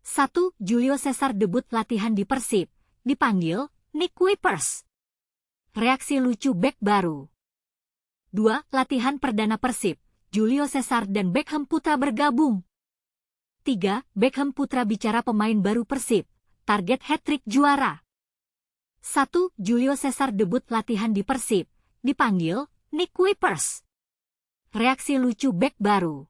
1. Julio Cesar debut latihan di Persib, dipanggil Nick Kuipers. Reaksi lucu bek baru. 2. Latihan perdana Persib, Julio Cesar dan Beckham Putra bergabung. 3. Beckham Putra bicara pemain baru Persib, target hat-trick juara. 1. Julio Cesar debut latihan di Persib, dipanggil Nick Kuipers. Reaksi lucu bek baru.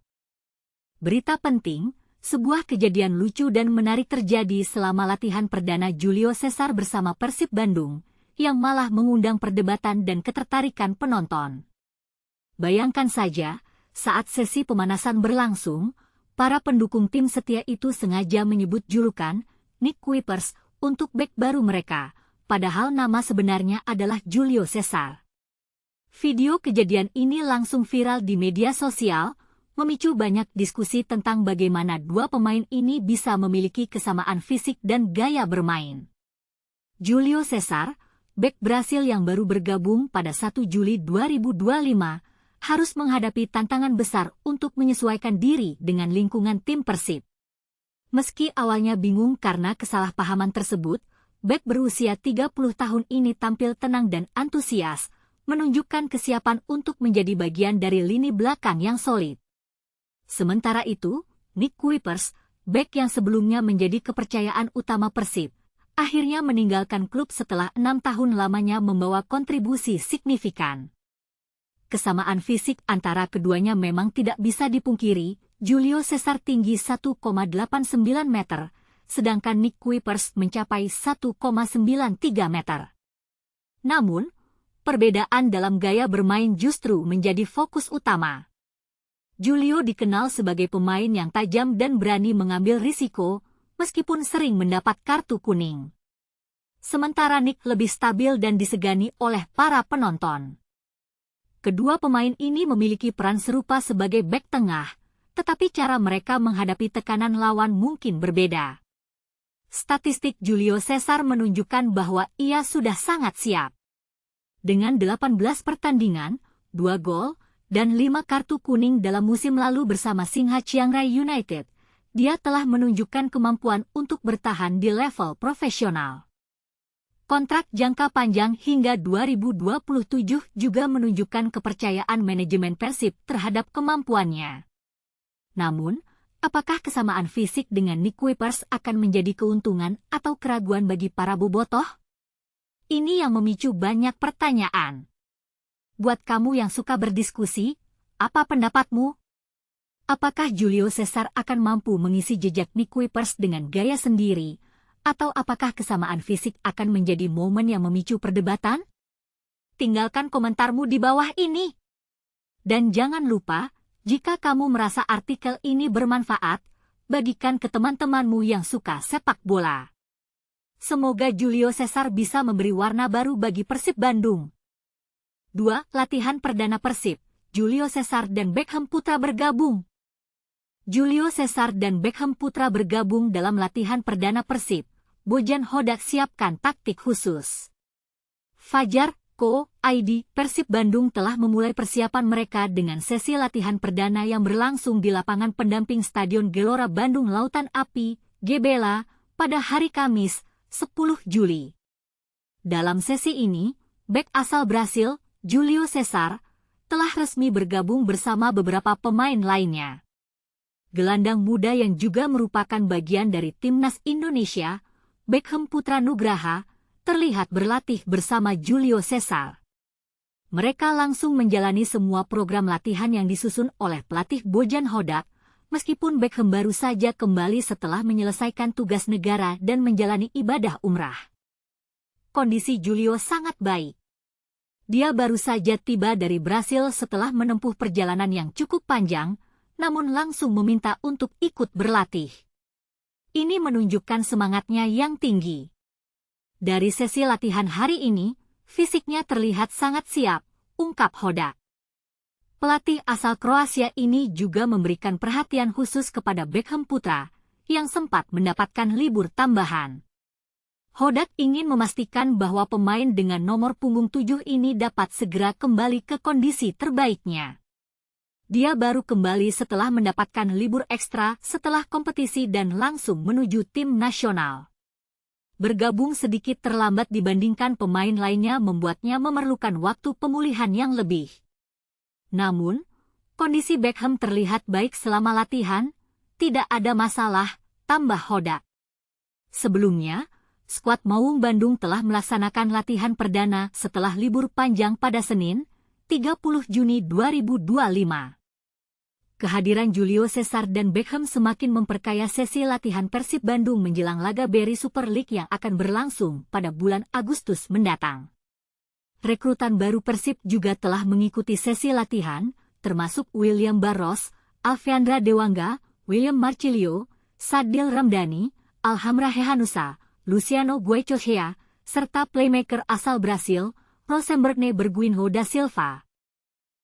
Berita penting, sebuah kejadian lucu dan menarik terjadi selama latihan perdana Julio Cesar bersama Persib Bandung, yang malah mengundang perdebatan dan ketertarikan penonton. Bayangkan saja, saat sesi pemanasan berlangsung, para pendukung tim setia itu sengaja menyebut julukan Nick Kuipers untuk bek baru mereka, padahal nama sebenarnya adalah Julio Cesar. Video kejadian ini langsung viral di media sosial, memicu banyak diskusi tentang bagaimana dua pemain ini bisa memiliki kesamaan fisik dan gaya bermain. Julio Cesar, bek Brasil yang baru bergabung pada 1 Juli 2025, harus menghadapi tantangan besar untuk menyesuaikan diri dengan lingkungan tim Persib. Meski awalnya bingung karena kesalahpahaman tersebut, bek berusia 30 tahun ini tampil tenang dan antusias, menunjukkan kesiapan untuk menjadi bagian dari lini belakang yang solid. Sementara itu, Nick Kuipers, bek yang sebelumnya menjadi kepercayaan utama Persib, akhirnya meninggalkan klub setelah 6 tahun lamanya membawa kontribusi signifikan. Kesamaan fisik antara keduanya memang tidak bisa dipungkiri. Julio Cesar tinggi 1,89 meter, sedangkan Nick Kuipers mencapai 1,93 meter. Namun, perbedaan dalam gaya bermain justru menjadi fokus utama. Julio dikenal sebagai pemain yang tajam dan berani mengambil risiko, meskipun sering mendapat kartu kuning. Sementara Nick lebih stabil dan disegani oleh para penonton. Kedua pemain ini memiliki peran serupa sebagai bek tengah, tetapi cara mereka menghadapi tekanan lawan mungkin berbeda. Statistik Julio Cesar menunjukkan bahwa ia sudah sangat siap. Dengan 18 pertandingan, 2 gol, dan 5 kartu kuning dalam musim lalu bersama Singha Chiang Rai United, dia telah menunjukkan kemampuan untuk bertahan di level profesional. Kontrak jangka panjang hingga 2027 juga menunjukkan kepercayaan manajemen Persib terhadap kemampuannya. Namun, apakah kesamaan fisik dengan Nick Kuipers akan menjadi keuntungan atau keraguan bagi para bobotoh? Ini yang memicu banyak pertanyaan. Buat kamu yang suka berdiskusi, apa pendapatmu? Apakah Julio Cesar akan mampu mengisi jejak Nick Kuipers dengan gaya sendiri, atau apakah kesamaan fisik akan menjadi momen yang memicu perdebatan? Tinggalkan komentarmu di bawah ini. Dan jangan lupa, jika kamu merasa artikel ini bermanfaat, bagikan ke teman-temanmu yang suka sepak bola. Semoga Julio Cesar bisa memberi warna baru bagi Persib Bandung. 2. Latihan perdana Persib, Julio Cesar dan Beckham Putra bergabung. Julio Cesar dan Beckham Putra bergabung dalam latihan perdana Persib. Bojan Hodak siapkan taktik khusus. Fajar, Co.id, Persib Bandung telah memulai persiapan mereka dengan sesi latihan perdana yang berlangsung di lapangan pendamping Stadion Gelora Bandung Lautan Api, GBLA, pada hari Kamis, 10 Juli. Dalam sesi ini, bek asal Brasil, Julio Cesar, telah resmi bergabung bersama beberapa pemain lainnya. Gelandang muda yang juga merupakan bagian dari timnas Indonesia, Beckham Putra Nugraha, terlihat berlatih bersama Julio Cesar. Mereka langsung menjalani semua program latihan yang disusun oleh pelatih Bojan Hodak, meskipun Beckham baru saja kembali setelah menyelesaikan tugas negara dan menjalani ibadah umrah. Kondisi Julio sangat baik. Dia baru saja tiba dari Brasil setelah menempuh perjalanan yang cukup panjang, namun langsung meminta untuk ikut berlatih. Ini menunjukkan semangatnya yang tinggi. Dari sesi latihan hari ini, fisiknya terlihat sangat siap, ungkap Hodak. Pelatih asal Kroasia ini juga memberikan perhatian khusus kepada Beckham Putra, yang sempat mendapatkan libur tambahan. Hodak ingin memastikan bahwa pemain dengan nomor punggung 7 ini dapat segera kembali ke kondisi terbaiknya. Dia baru kembali setelah mendapatkan libur ekstra setelah kompetisi dan langsung menuju tim nasional. Bergabung sedikit terlambat dibandingkan pemain lainnya membuatnya memerlukan waktu pemulihan yang lebih. Namun, kondisi Beckham terlihat baik selama latihan, tidak ada masalah, tambah Hoda. Sebelumnya, skuad Maung Bandung telah melaksanakan latihan perdana setelah libur panjang pada Senin, 30 Juni 2025. Kehadiran Julio Cesar dan Beckham semakin memperkaya sesi latihan Persib Bandung menjelang laga BRI Super League yang akan berlangsung pada bulan Agustus mendatang. Rekrutan baru Persib juga telah mengikuti sesi latihan, termasuk William Barros, Alfeandra Dewangga, William Marcilio, Sadil Ramdhani, Alhamra Hehanusa, Luciano Guaicochea, serta playmaker asal Brasil, Rosenbergne Berguinho da Silva.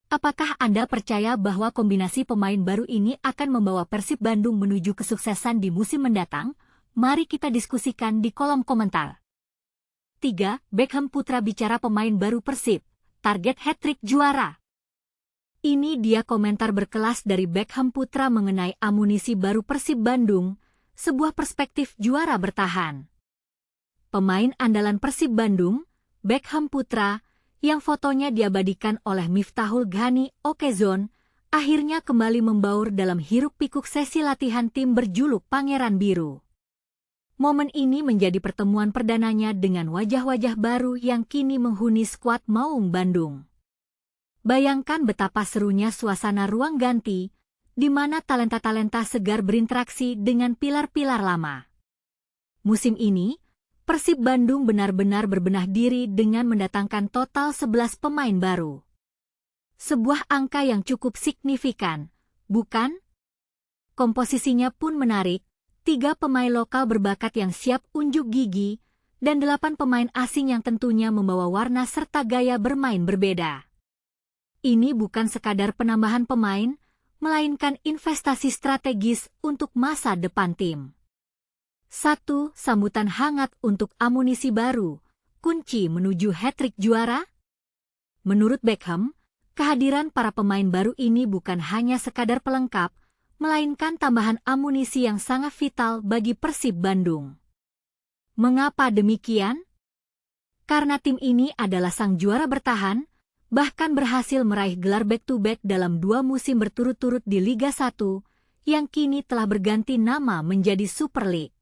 Apakah Anda percaya bahwa kombinasi pemain baru ini akan membawa Persib Bandung menuju kesuksesan di musim mendatang? Mari kita diskusikan di kolom komentar. 3. Beckham Putra bicara pemain baru Persib, target hat-trick juara. Ini dia komentar berkelas dari Beckham Putra mengenai amunisi baru Persib Bandung, sebuah perspektif juara bertahan. Pemain andalan Persib Bandung, Beckham Putra, yang fotonya diabadikan oleh Miftahul Ghani Okezone, akhirnya kembali membaur dalam hiruk-pikuk sesi latihan tim berjuluk Pangeran Biru. Momen ini menjadi pertemuan perdananya dengan wajah-wajah baru yang kini menghuni skuad Maung Bandung. Bayangkan betapa serunya suasana ruang ganti, di mana talenta-talenta segar berinteraksi dengan pilar-pilar lama. Musim ini, Persib Bandung benar-benar berbenah diri dengan mendatangkan total 11 pemain baru. Sebuah angka yang cukup signifikan, bukan? Komposisinya pun menarik, 3 pemain lokal berbakat yang siap unjuk gigi, dan 8 pemain asing yang tentunya membawa warna serta gaya bermain berbeda. Ini bukan sekadar penambahan pemain, melainkan investasi strategis untuk masa depan tim. 1. Sambutan hangat untuk amunisi baru, kunci menuju hat-trick juara? Menurut Beckham, kehadiran para pemain baru ini bukan hanya sekadar pelengkap, melainkan tambahan amunisi yang sangat vital bagi Persib Bandung. Mengapa demikian? Karena tim ini adalah sang juara bertahan, bahkan berhasil meraih gelar back-to-back dalam 2 musim berturut-turut di Liga 1, yang kini telah berganti nama menjadi Super League.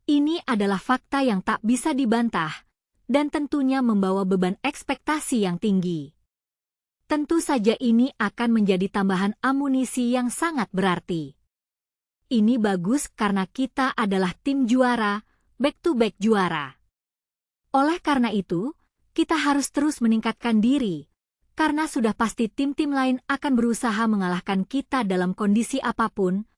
Ini adalah fakta yang tak bisa dibantah, dan tentunya membawa beban ekspektasi yang tinggi. Tentu saja ini akan menjadi tambahan amunisi yang sangat berarti. Ini bagus karena kita adalah tim juara, back-to-back juara. Oleh karena itu, kita harus terus meningkatkan diri, karena sudah pasti tim-tim lain akan berusaha mengalahkan kita dalam kondisi apapun,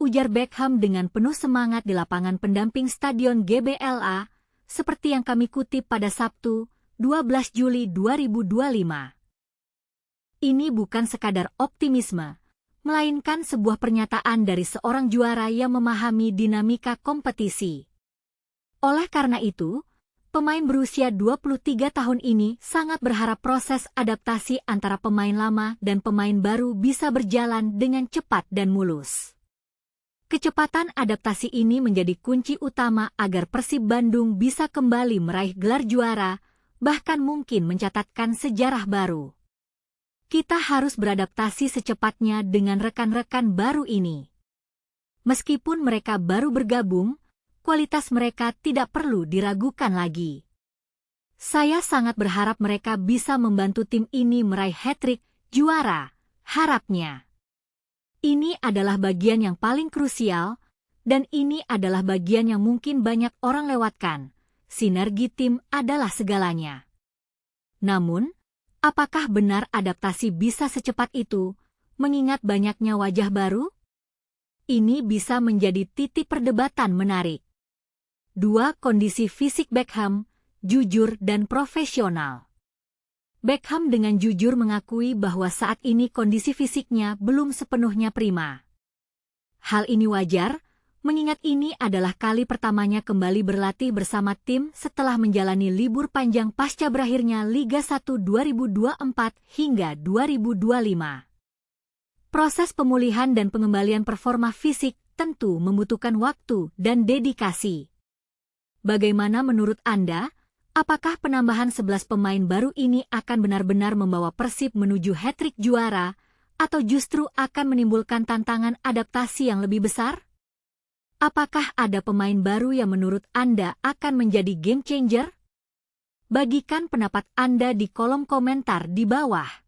ujar Beckham dengan penuh semangat di lapangan pendamping Stadion GBLA, seperti yang kami kutip pada Sabtu, 12 Juli 2025. Ini bukan sekadar optimisme, melainkan sebuah pernyataan dari seorang juara yang memahami dinamika kompetisi. Oleh karena itu, pemain berusia 23 tahun ini sangat berharap proses adaptasi antara pemain lama dan pemain baru bisa berjalan dengan cepat dan mulus. Kecepatan adaptasi ini menjadi kunci utama agar Persib Bandung bisa kembali meraih gelar juara, bahkan mungkin mencatatkan sejarah baru. Kita harus beradaptasi secepatnya dengan rekan-rekan baru ini. Meskipun mereka baru bergabung, kualitas mereka tidak perlu diragukan lagi. Saya sangat berharap mereka bisa membantu tim ini meraih hat-trick juara, harapnya. Ini adalah bagian yang paling krusial, dan ini adalah bagian yang mungkin banyak orang lewatkan. Sinergi tim adalah segalanya. Namun, apakah benar adaptasi bisa secepat itu, mengingat banyaknya wajah baru? Ini bisa menjadi titik perdebatan menarik. 2. Kondisi fisik Beckham, jujur dan profesional. Beckham dengan jujur mengakui bahwa saat ini kondisi fisiknya belum sepenuhnya prima. Hal ini wajar, mengingat ini adalah kali pertamanya kembali berlatih bersama tim setelah menjalani libur panjang pasca berakhirnya Liga 1 2024 hingga 2025. Proses pemulihan dan pengembalian performa fisik tentu membutuhkan waktu dan dedikasi. Bagaimana menurut Anda? Apakah penambahan 11 pemain baru ini akan benar-benar membawa Persib menuju hat-trick juara, atau justru akan menimbulkan tantangan adaptasi yang lebih besar? Apakah ada pemain baru yang menurut Anda akan menjadi game changer? Bagikan pendapat Anda di kolom komentar di bawah.